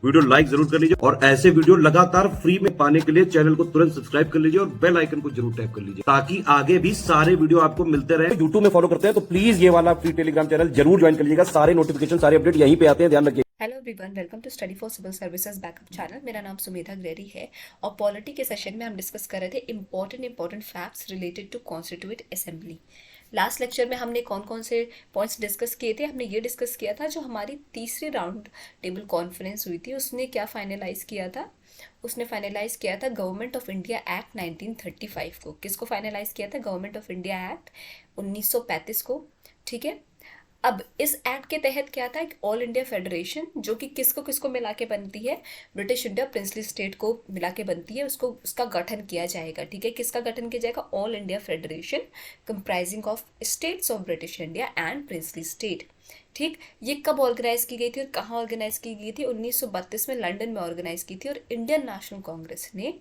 Video like जरूर कर लीजिए और ऐसे वीडियो लगातार फ्री में पाने के लिए चैनल को तुरंत सब्सक्राइब कर लीजिए और बेल आइकन को जरूर टैप कर लीजिए ताकि आगे भी सारे वीडियो आपको मिलते रहे। यूट्यूब में फॉलो करते हैं तो प्लीज ये वाला फ्री टेलीग्राम चैनल जरूर ज्वाइन कर लीजिएगा। सारे नोटिफिकेशन सारे अपडेट यहीं पे आते हैं, ध्यान रखिए। Hello everyone, welcome to study for civil services backup channel. मेरा नाम सुमेधा ग्रेरी है और पॉलिटी के सेशन में हम डिस्कस कर रहे थे important facts related to constituent assembly. Last lecture में हमने कौन कौन से पॉइंट्स डिस्कस किए थे। हमने ये डिस्कस किया था जो हमारी तीसरी राउंड टेबल कॉन्फ्रेंस हुई थी उसने क्या फाइनलाइज किया था। उसने फाइनलाइज किया था गवर्नमेंट ऑफ इंडिया एक्ट 1935 को। किसको फाइनलाइज किया था? गवर्नमेंट ऑफ इंडिया एक्ट 1935 को। ठीक है, अब इस एक्ट के तहत क्या था, एक ऑल इंडिया फेडरेशन जो कि किसको किसको मिला के बनती है, ब्रिटिश इंडिया प्रिंसली स्टेट को मिला के बनती है, उसको उसका गठन किया जाएगा। ठीक है, किसका गठन किया जाएगा? All India federation comprising of states of British India and princely state. ठीक, ये कब ऑर्गेनाइज की गई थी और कहाँ ऑर्गेनाइज की गई थी? 1932 में लंदन में ऑर्गेनाइज की थी और इंडियन नेशनल कांग्रेस ने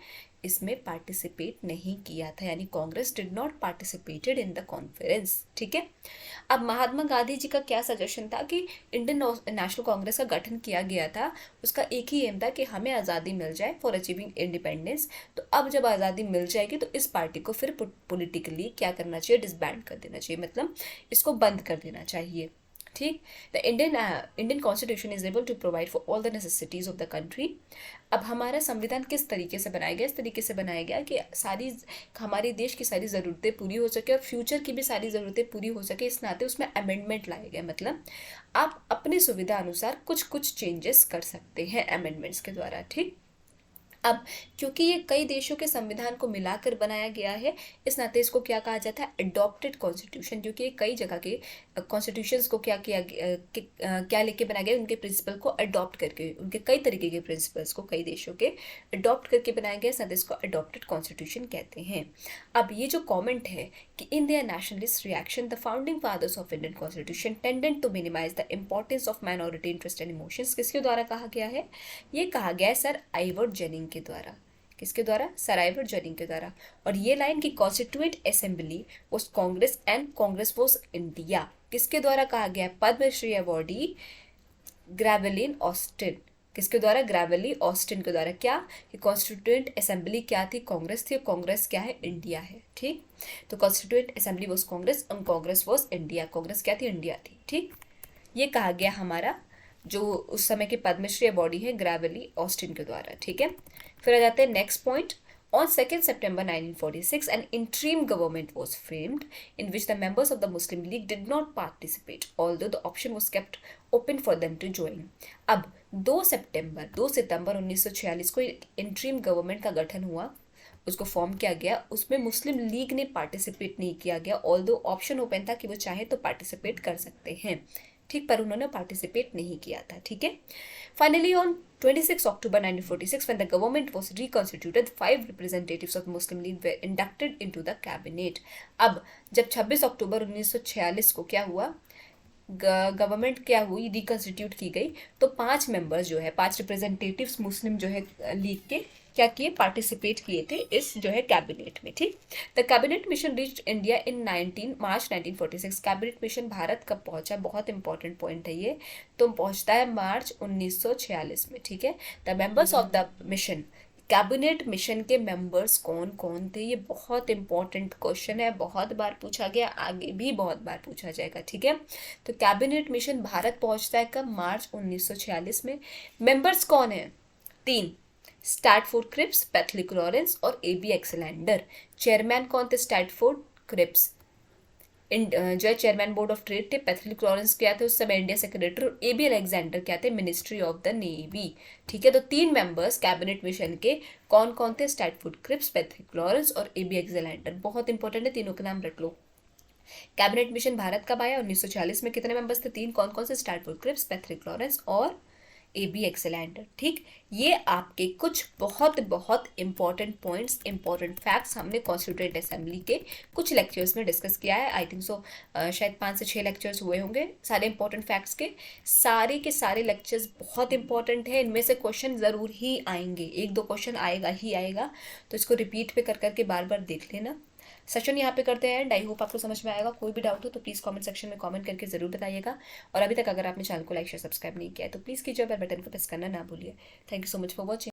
इसमें पार्टिसिपेट नहीं किया था, यानी Congress did not participated in the conference. ठीक है, अब महात्मा गांधी जी का क्या सजेशन था कि इंडियन नेशनल कांग्रेस का गठन किया गया था, उसका एक ही एम था कि हमें आज़ादी मिल जाए फॉर अचीविंग इंडिपेंडेंस। तो अब जब आज़ादी मिल जाएगी तो इस पार्टी को फिर पॉलिटिकली क्या करना चाहिए? डिसबैंड कर देना चाहिए, मतलब इसको बंद कर देना चाहिए। ठीक, the Indian constitution is able to provide for all the necessities of the country. अब हमारा संविधान किस तरीके से बनाया गया? इस तरीके से बनाया गया कि सारी हमारे देश की सारी ज़रूरतें पूरी हो सके और फ्यूचर की भी सारी ज़रूरतें पूरी हो सके, इस नाते उसमें अमेंडमेंट लाए गए। मतलब आप अपनी सुविधा अनुसार कुछ कुछ चेंजेस कर सकते हैं अमेंडमेंट्स के द्वारा। ठीक, अब क्योंकि ये कई देशों के संविधान को मिलाकर बनाया गया है, इस नाते इसको क्या कहा जाता है? Adopted constitution. क्योंकि कई जगह के कॉन्स्टिट्यूशंस को क्या किया क्या लेके बनाया गया? उनके प्रिंसिपल को अडॉप्ट करके, उनके कई तरीके के प्रिंसिपल्स को कई देशों के अडॉप्ट करके बनाया गया, इस नाते इसको अडॉप्टेड कॉन्स्टिट्यूशन कहते हैं। अब ये जो कॉमेंट है कि in their nationalist reaction the founding fathers of Indian constitution tended to minimise the importance of minority interest and emotions, किसके द्वारा कहा गया है? ये कहा गया है सर आइवर्ट जेनिंग के द्वारा। किसके द्वारा? सर आइवर्ट जेनिंग के द्वारा। और ये लाइन की constituent assembly was Congress and Congress was India, किसके द्वारा कहा गया है? Padma Shri awardee Granville Austin. किसके द्वारा? ग्रेवेली ऑस्टिन के द्वारा। क्या कि कॉन्स्टिट्यूएंट असेंबली क्या थी? कांग्रेस थी, और कांग्रेस क्या है? इंडिया है। ठीक, तो कॉन्स्टिट्यूएंट असेंबली वाज कांग्रेस और कांग्रेस वाज इंडिया। कांग्रेस क्या थी? इंडिया थी। ठीक, ये कहा गया हमारा जो उस समय के पद्मश्री अवॉर्डी है ग्रेवेली ऑस्टिन के द्वारा। ठीक है, फिर आ जाते हैं next point. On 2nd September 1946, an interim government was framed in which the members of the Muslim League did not participate, although the option was kept open for them to join. अब 2 सितंबर 1946 को interim government का गठन हुआ, उसको form किया गया। उसमें मुस्लिम league ने पार्टिसिपेट नहीं किया गया, ऑल्दो ऑप्शन ओपन था कि वो चाहे तो पार्टिसिपेट कर सकते हैं। ठीक, पर उन्होंने पार्टिसिपेट नहीं किया था। ठीक है, finally on 26 October 1946 when the government was reconstituted, 5 representatives of Muslim League were inducted into the cabinet. अब जब 26 अक्टूबर 1946 को क्या हुआ, गवर्नमेंट क्या हुई, रिकॉन्स्टिट्यूट की गई, तो 5 मेंबर्स जो है, 5 रिप्रेजेंटेटिव्स मुस्लिम जो है लीग के क्या किए? पार्टिसिपेट किए थे इस जो है कैबिनेट में। ठीक, the cabinet mission reached India in March 1946। Cabinet mission Bharat कब पहुंचा? बहुत इंपॉर्टेंट पॉइंट है ये। तो पहुंचता है मार्च 1946 में। ठीक है, the members of the mission, cabinet mission के मेंबर्स कौन कौन थे? ये बहुत इंपॉर्टेंट क्वेश्चन है, बहुत बार पूछा गया, आगे भी बहुत बार पूछा जाएगा। ठीक है, तो कैबिनेट मिशन भारत पहुंचता है कब? मार्च 1946 में। मेंबर्स कौन है? 3, स्टैटफोर्ड क्रिप्स, पैथलिक लॉरेंस और AB एक्सलेंडर। चेयरमैन कौन थे? स्टैटफोर्ड क्रिप्स जो है चेयरमैन बोर्ड ऑफ ट्रेड थे। पैथलिक लॉरेंस क्या थे उस समय? India secretary. और AB अलेक्जेंडर क्या थे? Ministry of the navy. ठीक है, तो 3 मेंबर्स कैबिनेट मिशन के कौन कौन थे? स्टैटफोर्ड क्रिप्स, पैथलिक लॉरेंस और AB एक्सलेंडर। बहुत इंपॉर्टेंट है, तीनों के नाम रख लो। कैबिनेट मिशन भारत कब आया? 1946 में। कितने मेंबर्स थे? 3। कौन कौन से? स्टैटफोर्ड क्रिप्स, पैथलिक लॉरेंस और AB एक्सलेंडर। ठीक, ये आपके कुछ बहुत बहुत इंपॉर्टेंट पॉइंट्स, इंपॉर्टेंट फैक्ट्स हमने कॉन्स्टिट्यूएंट असेंबली के कुछ लेक्चर्स में डिस्कस किया है। आई थिंक सो शायद 5 से 6 लेक्चर्स हुए होंगे सारे इंपॉर्टेंट फैक्ट्स के सारे लेक्चर्स बहुत इंपॉर्टेंट है। इनमें से क्वेश्चन ज़रूर ही आएंगे, 1-2 क्वेश्चन आएगा ही आएगा, तो इसको रिपीट पे कर करके बार बार देख लेना। सेशन यहाँ पे करते हैं एंड आई होप आपको समझ में आएगा। कोई भी डाउट हो तो प्लीज़ कमेंट सेक्शन में कमेंट करके जरूर बताइएगा। और अभी तक अगर आपने चैनल को लाइक शेयर सब्सक्राइब नहीं किया है तो प्लीज़ कीजिए, बेल बटन को प्रेस करना ना भूलिए। Thank you so much for watching.